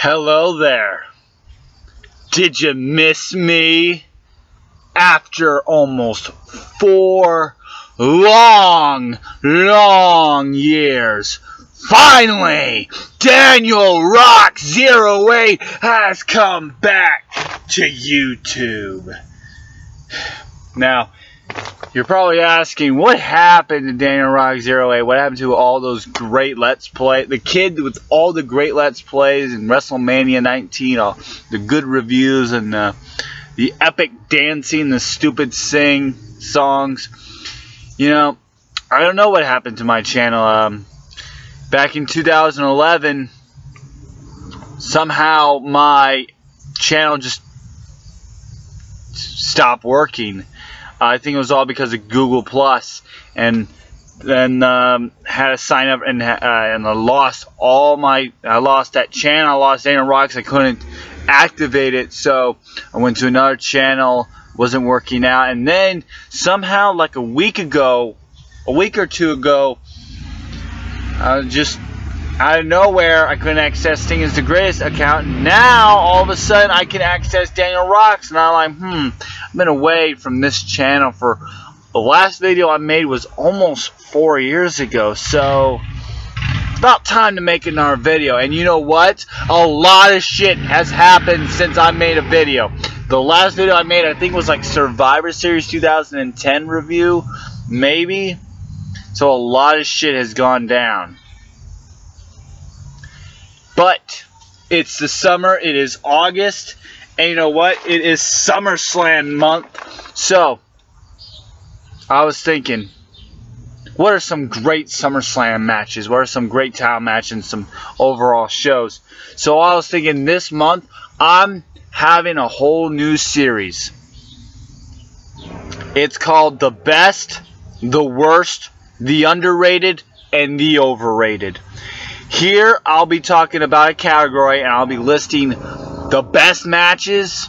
Hello there. Did you miss me? After almost 4 long years, finally, Daniel Rock 08 has come back to YouTube. Now, you're probably asking, what happened to Daniel Rock 08? What happened to all those great Let's Play? The kid with all the great Let's Plays and WrestleMania 19, all the good reviews and the epic dancing, the stupid sing songs. You know, I don't know what happened to my channel. Back in 2011, somehow my channel just stopped working. I think it was all because of Google Plus, and then had to sign up, and I lost I lost that channel. I lost Daniel Rock 'cause I couldn't activate it, so I went to another channel. Wasn't working out, and then somehow, like a week or two ago, just out of nowhere, I couldn't access Sting is the Greatest account. Now all of a sudden I can access Daniel Rock's, and I'm like, I've been away from this channel for the last video I made was almost 4 years ago, so it's about time to make another video. And you know what? A lot of shit has happened since I made a video. The last video I made, I think, was like Survivor Series 2010 review, maybe. So a lot of shit has gone down. But it's the summer, it is August, and you know what? It is SummerSlam month. So I was thinking, what are some great SummerSlam matches? What are some great title matches and some overall shows? So I was thinking, this month I'm having a whole new series. It's called The Best, The Worst, The Underrated, and The Overrated. Here I'll be talking about a category, and I'll be listing the best matches,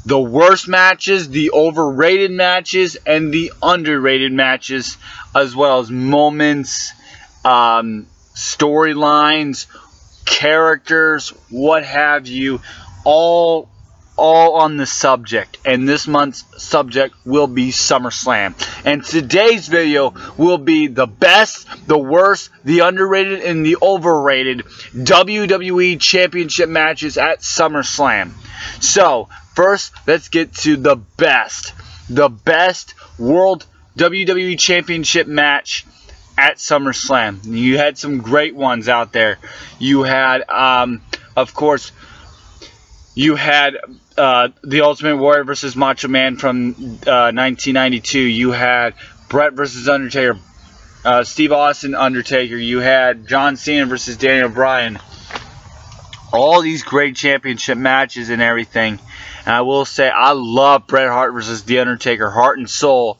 the worst matches, the overrated matches, and the underrated matches, as well as moments, storylines, characters, what have you, all on the subject. And this month's subject will be SummerSlam. And today's video will be the best, the worst, the underrated, and the overrated WWE Championship matches at SummerSlam. So, first, let's get to the best. The best World WWE Championship match at SummerSlam. You had some great ones out there. You had, of course, you had the Ultimate Warrior versus Macho Man from 1992. You had Bret versus Undertaker, Steve Austin Undertaker. You had John Cena versus Daniel Bryan. All these great championship matches and everything. And I will say, I love Bret Hart versus The Undertaker, heart and soul.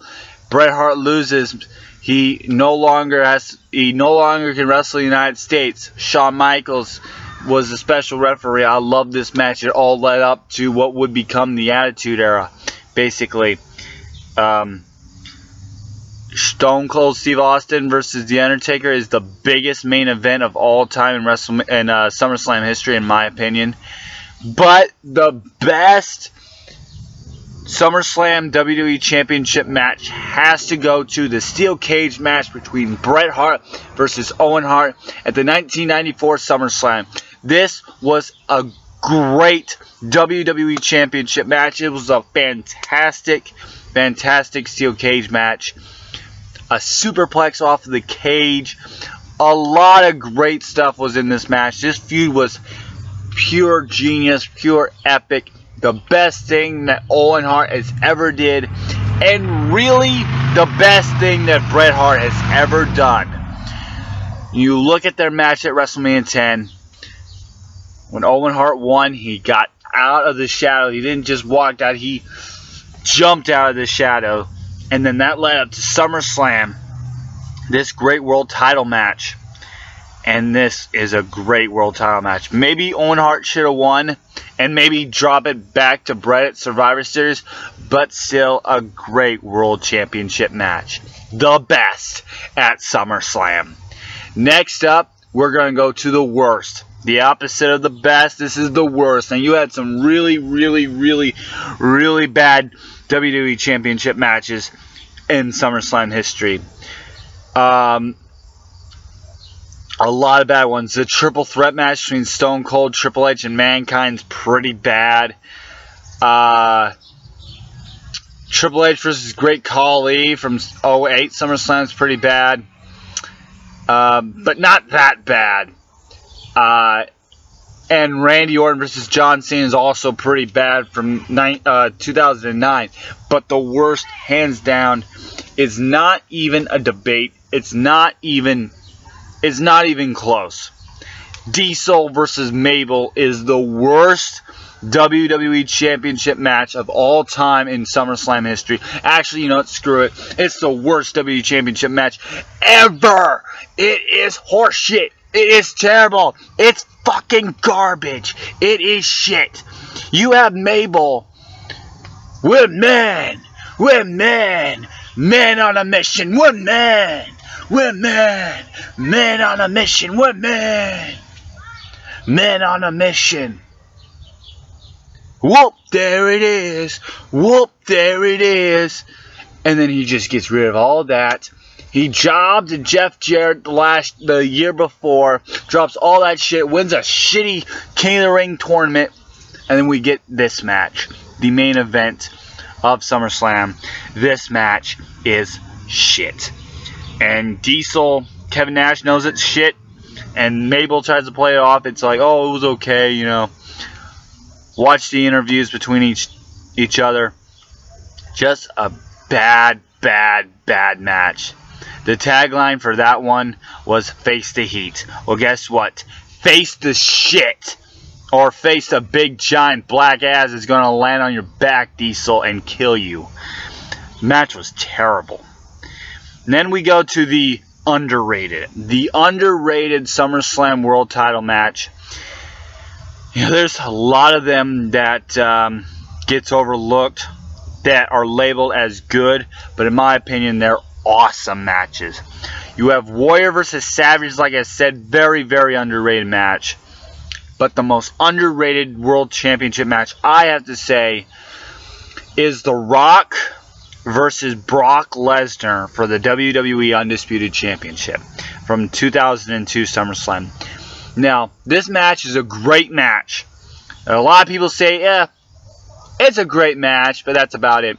Bret Hart loses. He no longer can wrestle in the United States. Shawn Michaels was a special referee. I love this match. It all led up to what would become the Attitude Era, basically. Stone Cold Steve Austin versus The Undertaker is the biggest main event of all time in SummerSlam history, in my opinion. But the best SummerSlam WWE Championship match has to go to the steel cage match between Bret Hart versus Owen Hart at the 1994 SummerSlam. This was a great WWE Championship match. It was a fantastic steel cage match. A superplex off of the cage. A lot of great stuff was in this match. This feud was pure genius, pure epic. The best thing that Owen Hart has ever did, and really the best thing that Bret Hart has ever done. You look at their match at WrestleMania 10. When Owen Hart won, he got out of the shadow. He didn't just walk out, he jumped out of the shadow. And then that led up to SummerSlam, this great world title match. And this is a great world title match. Maybe Owen Hart should have won, and maybe drop it back to Bret at Survivor Series, but still a great World Championship match. The best at SummerSlam. Next up, we're going to go to the worst. The opposite of the best. This is the worst. And you had some really, really, really, really bad WWE Championship matches in SummerSlam history. A lot of bad ones. The triple threat match between Stone Cold, Triple H, and Mankind's pretty bad. Triple H versus Great Khali from 08 SummerSlam's pretty bad. But not that bad. And Randy Orton versus John Cena is also pretty bad from 2009. But the worst, hands down, is not even a debate. It's not even close. Diesel versus Mabel is the worst WWE Championship match of all time in SummerSlam history. Actually, you know what? Screw it. It's the worst WWE Championship match ever. It is horseshit. It is terrible. It's fucking garbage. It is shit. You have Mabel. We're men. We're men. Men on a mission. We're men. We're men. Men on a mission. We're men. Men on a mission. Whoop, there it is. Whoop, there it is. And then he just gets rid of all that. He jobbed to Jeff Jarrett the year before. Drops all that shit. Wins a shitty King of the Ring tournament. And then we get this match. The main event of SummerSlam. This match is shit. And Diesel, Kevin Nash knows it's shit. And Mabel tries to play it off. It's like, oh, it was okay, you know. Watch the interviews between each other. Just a bad match. The tagline for that one was face the heat. Well, guess what? Face the shit. Or face a big giant black ass that's going to land on your back, Diesel, and kill you. Match was terrible. And then we go to the underrated. The underrated SummerSlam World Title match. You know, there's a lot of them that gets overlooked that are labeled as good, but in my opinion, they're awesome matches. You have Warrior versus Savage, like I said, very, very underrated match. But the most underrated World Championship match, I have to say, is The Rock versus Brock Lesnar for the WWE Undisputed Championship from 2002 SummerSlam. Now, this match is a great match. A lot of people say, yeah, it's a great match, but that's about it.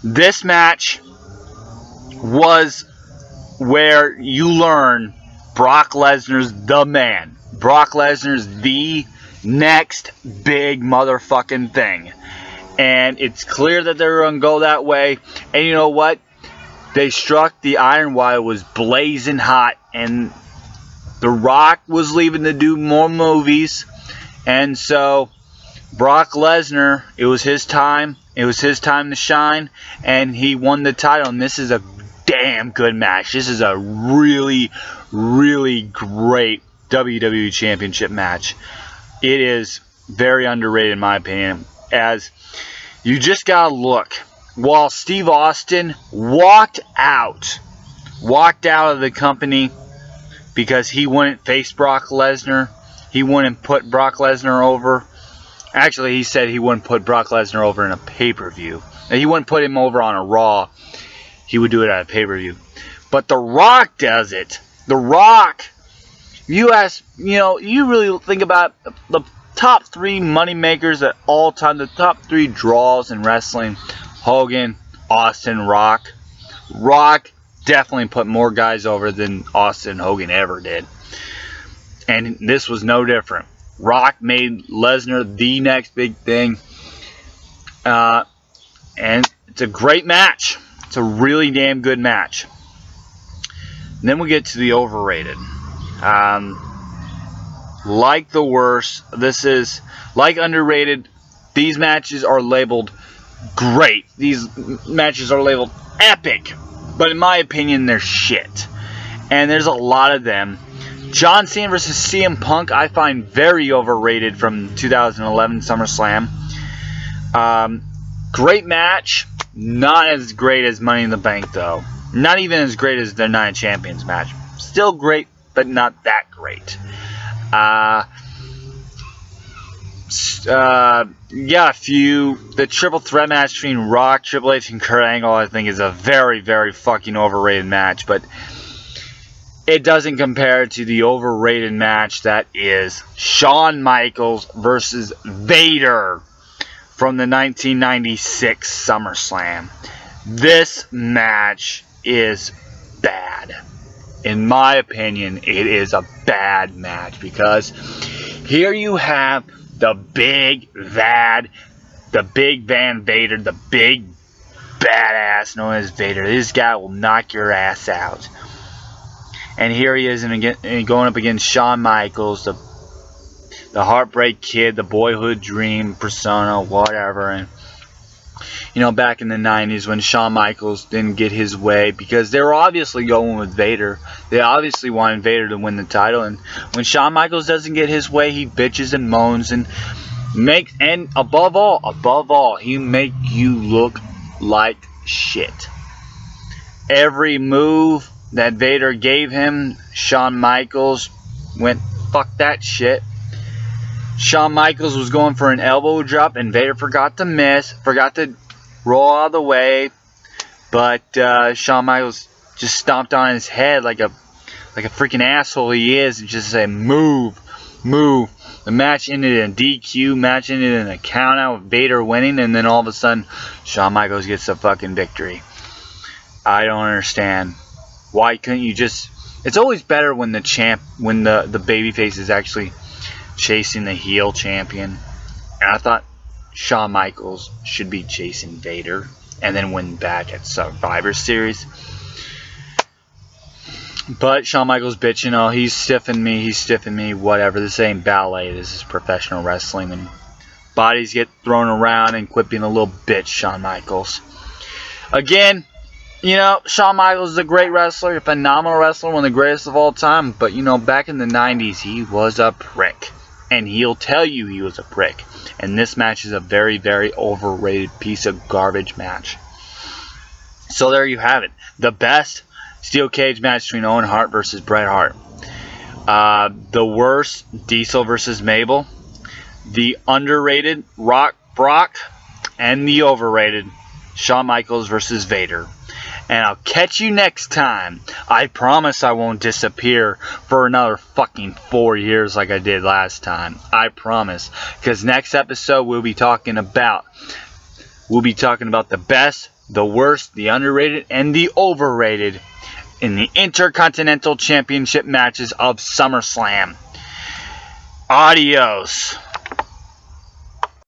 This match was where you learn Brock Lesnar's the man. Brock Lesnar's the next big motherfucking thing. And it's clear that they're going to go that way. And you know what? They struck the iron while it was blazing hot. And The Rock was leaving to do more movies. And so Brock Lesnar, it was his time. It was his time to shine. And he won the title. And this is a damn good match. This is a really, really great WWE Championship match. It is very underrated in my opinion. As you just gotta look. While Steve Austin walked out of the company because he wouldn't face Brock Lesnar. He wouldn't put Brock Lesnar over. Actually, he said he wouldn't put Brock Lesnar over in a pay-per-view. He wouldn't put him over on a Raw. He would do it at a pay-per-view. But The Rock does it. The Rock, you really think about the top 3 money makers at all time, the top 3 draws in wrestling: Hogan, Austin, Rock. Rock definitely put more guys over than Austin and Hogan ever did. And this was no different. Rock made Lesnar the next big thing. And it's a great match. It's a really damn good match. And then we get to the overrated. Like the worst, this is like underrated. These matches are labeled great. These matches are labeled epic. But in my opinion, they're shit. And there's a lot of them. John Cena versus CM Punk, I find very overrated from 2011 SummerSlam. Great match. Not as great as Money in the Bank, though. Not even as great as the Night of Champions match. Still great but not that great. The triple threat match between Rock, Triple H, and Kurt Angle, I think, is a very, very fucking overrated match, but it doesn't compare to the overrated match that is Shawn Michaels versus Vader from the 1996 SummerSlam. This match is bad. In my opinion, it is a bad match because here you have the big Van Vader, the big badass known as Vader. This guy will knock your ass out. And here he is going up against Shawn Michaels, the Heartbreak Kid, the boyhood dream persona, whatever. And back in the 90s when Shawn Michaels didn't get his way because they were obviously going with Vader. They obviously wanted Vader to win the title, and when Shawn Michaels doesn't get his way, he bitches and moans and above all, he make you look like shit. Every move that Vader gave him, Shawn Michaels went, fuck that shit. Shawn Michaels was going for an elbow drop, and Vader forgot to miss, forgot to roll out of the way, but Shawn Michaels just stomped on his head like a freaking asshole he is, and just said, move. The match ended in a DQ, match ended in a countout with Vader winning, and then all of a sudden, Shawn Michaels gets the fucking victory. I don't understand. Why couldn't you just... It's always better when the babyface is actually chasing the heel champion. And I thought Shawn Michaels should be chasing Vader and then win back at Survivor Series. But Shawn Michaels bitching, oh, he's stiffing me, whatever. This ain't ballet, this is professional wrestling. And bodies get thrown around and quit being a little bitch, Shawn Michaels. Again, Shawn Michaels is a great wrestler, a phenomenal wrestler, one of the greatest of all time. But, back in the 90s, he was a prick. And he'll tell you he was a prick. And this match is a very, very overrated piece of garbage match. So there you have it. The best steel cage match between Owen Hart versus Bret Hart. The worst, Diesel versus Mabel. The underrated, Rock Brock. And the overrated, Shawn Michaels versus Vader. And I'll catch you next time. I promise I won't disappear for another fucking 4 years like I did last time. I promise. Because next episode we'll be talking about the best, the worst, the underrated, and the overrated in the Intercontinental Championship matches of SummerSlam. Adios.